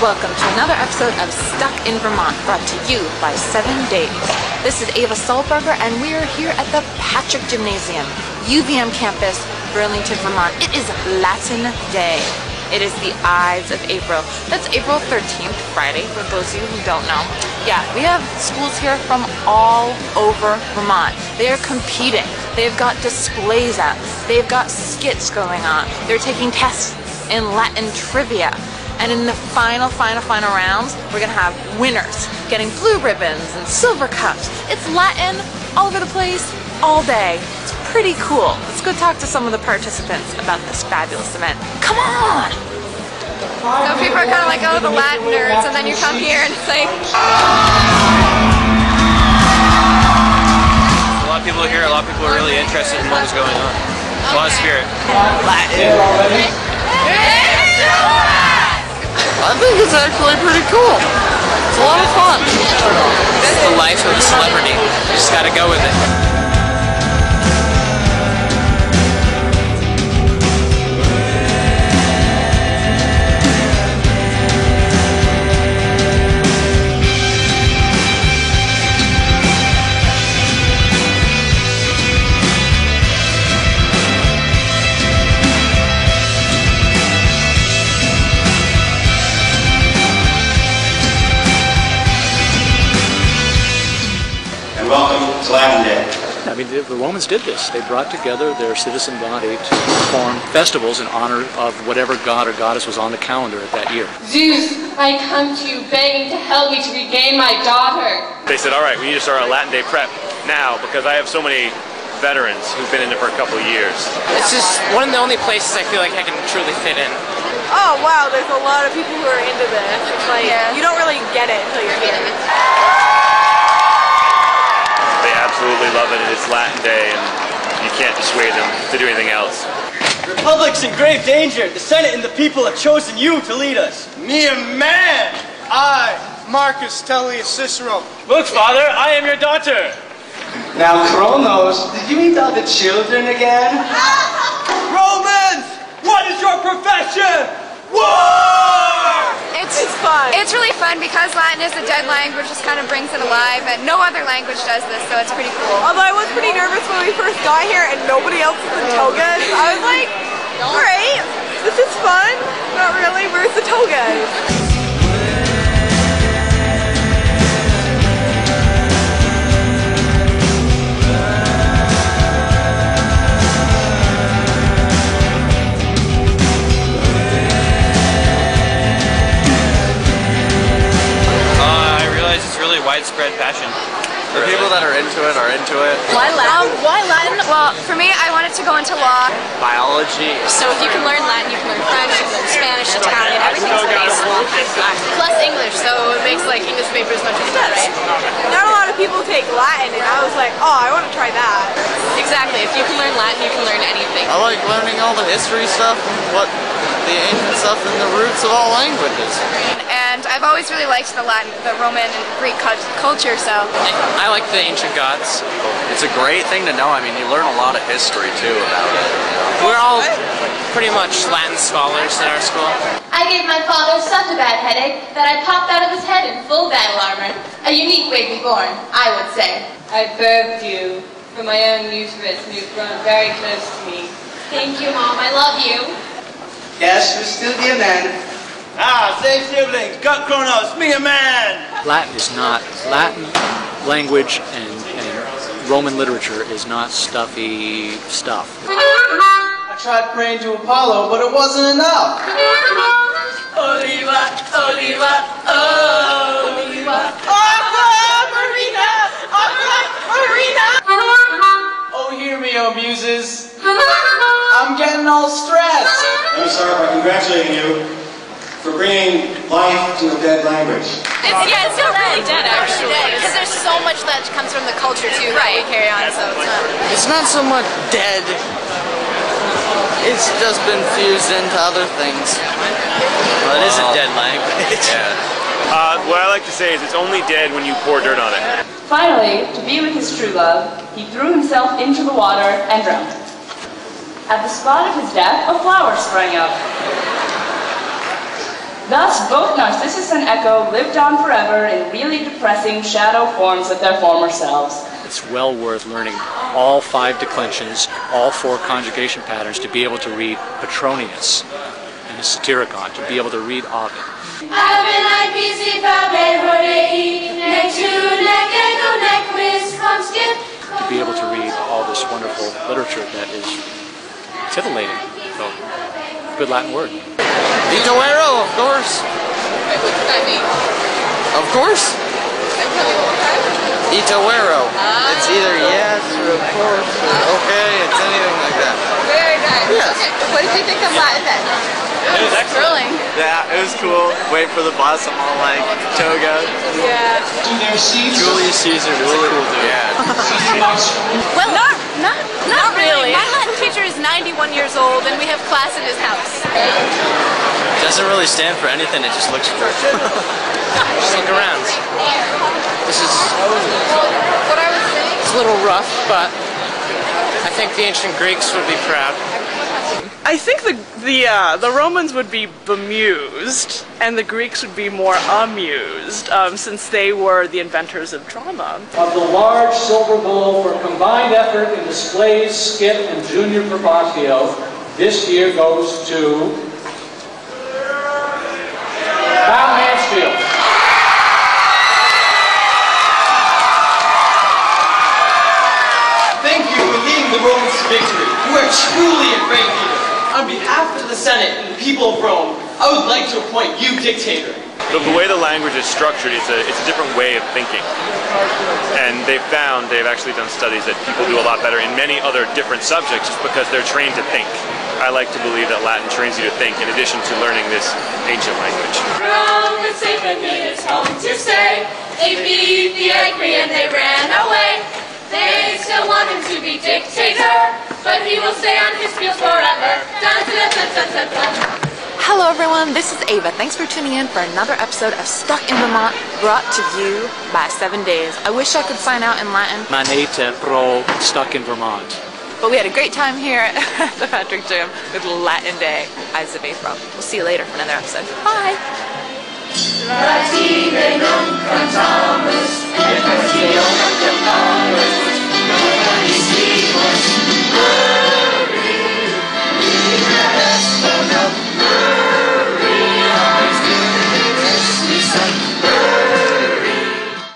welcome to another episode of Stuck in Vermont, brought to you by 7 Days. This is Ava Solberger, and we are here at the Patrick Gymnasium, UVM campus, Burlington, Vermont. It is Latin Day. It is the Ides of April. That's April 13th, Friday, for those of you who don't know. Yeah, we have schools here from all over Vermont. They are competing. They've got displays out. They've got skits going on. They're taking tests in Latin trivia. And in the final rounds, we're gonna have winners getting blue ribbons and silver cups. It's Latin all over the place, all day. It's pretty cool. Let's go talk to some of the participants about this fabulous event. Come on! So people are kind of like, oh, the Latin nerds, and then you come here and it's like... A lot of people here, a lot of people are really interested in what is going on. A lot of spirit. Latin. I think it's actually pretty cool. It's a lot of fun. It's the life of a celebrity. You just gotta go with it. Welcome to Latin Day. I mean, the Romans did this. They brought together their citizen body to perform festivals in honor of whatever god or goddess was on the calendar at that year. Zeus, I come to you begging to help me to regain my daughter. They said, all right, we need to start our Latin Day prep now because I have so many veterans who've been in it for a couple of years. It's just one of the only places I feel like I can truly fit in. Oh wow, there's a lot of people who are into this. It's like, you don't really get it until you're here. They absolutely love it. It's Latin Day, and you can't dissuade them to do anything else. The Republic's in grave danger. The Senate and the people have chosen you to lead us. Me a man! I, Marcus Tullius Cicero. Look, Father, I am your daughter. Now, Kronos, did you meet all the children again? Romans, what is your profession? War! It's fun. It's really fun because Latin is a dead language, just kind of brings it alive, and no other language does this, so it's pretty cool. Although I was pretty nervous when we first got here and nobody else was in togas. I was like, alright, this is fun. Not really, where's the togas? Widespread passion. The people that are into it are into it. Why Latin? Why Latin? Well, for me, I wanted to go into law. Biology. So if you can learn Latin, you can learn French, you can learn Spanish, Italian, everything's based on Latin. Plus English, so it makes like English papers much easier, right? Not a lot of people take Latin, and I was like, oh, I want to try that. Exactly. If you can learn Latin, you can learn anything. I like learning all the history stuff and what the ancient stuff and the roots of all languages. And I've always really liked the Latin, the Roman and Greek culture, so. I like the ancient gods. It's a great thing to know. I mean, you learn a lot of history too about it. We're all pretty much Latin scholars in our school. I gave my father such a bad headache that I popped out of his head in full battle armor. A unique way to be born, I would say. I birthed you from my own uterus and you've grown very close to me. Thank you, Mom. I love you. Yes, we'll still be a man. Ah, same siblings. Got Kronos, me a man. Latin is not, Latin language and Roman literature is not stuffy stuff. I tried praying to Apollo, but it wasn't enough. Oliva, Oliva, Oliva. Marina! Marina! Oh, hear me, oh muses. I'm getting all stressed. Let me start by congratulating you for bringing life to a dead language. It's not really dead, actually. Because there's so much that comes from the culture, too, that we carry on, so it's not. It's not so much dead. It's just been fused into other things. Well, it is a dead language. What I like to say is it's only dead when you pour dirt on it. Finally, to be with his true love, he threw himself into the water and drowned. At the spot of his death, a flower sprang up. Thus, both Narcissus and Echo lived on forever in really depressing shadow forms of their former selves. It's well worth learning all 5 declensions, all 4 conjugation patterns to be able to read Petronius and the Satyricon, to be able to read Ovid. To be able to read all this wonderful literature that is titillating. So, good Latin word. Itoero, of course. What does that mean? Of course. Itoero. It's either yes or of course or okay, it's anything like that. Very nice. Yes. Okay. What did you think of Latin then? It was excellent. Yeah, it was cool. Wait for the bus, I'm all like, toga. Yeah. Julius Caesar was a cool dude. Yeah. Well, not really. My Latin teacher is 91 years old, and we have class in his house. Doesn't really stand for anything, it just looks cool. Just look around. This is What I was saying? it's a little rough, but I think the ancient Greeks would be proud. I think the Romans would be bemused, and the Greeks would be more amused, since they were the inventors of drama. Of the large silver bowl for combined effort in displays, skit, and junior probatio, this year goes to Kyle Mansfield. Thank you for leading the Romans to victory. You are truly a great leader. On behalf of the Senate and the people of Rome, I would like to appoint you dictator. The way the language is structured, it's a different way of thinking. And they've actually done studies that people do a lot better in many other different subjects just because they're trained to think. I like to believe that Latin trains you to think in addition to learning this ancient language. Rome is safe and he is home to stay. They beat the angry and they ran away. They still want him to be dictator, but he will stay on his field forever. Dun, dun, dun, dun, dun, dun. Hello everyone, this is Ava. Thanks for tuning in for another episode of Stuck in Vermont, brought to you by 7 Days. I wish I could sign out in Latin. Manete pro Stuck in Vermont. But we had a great time here at the Patrick Gym with Latin Day, Ides of April. We'll see you later for another episode. Bye!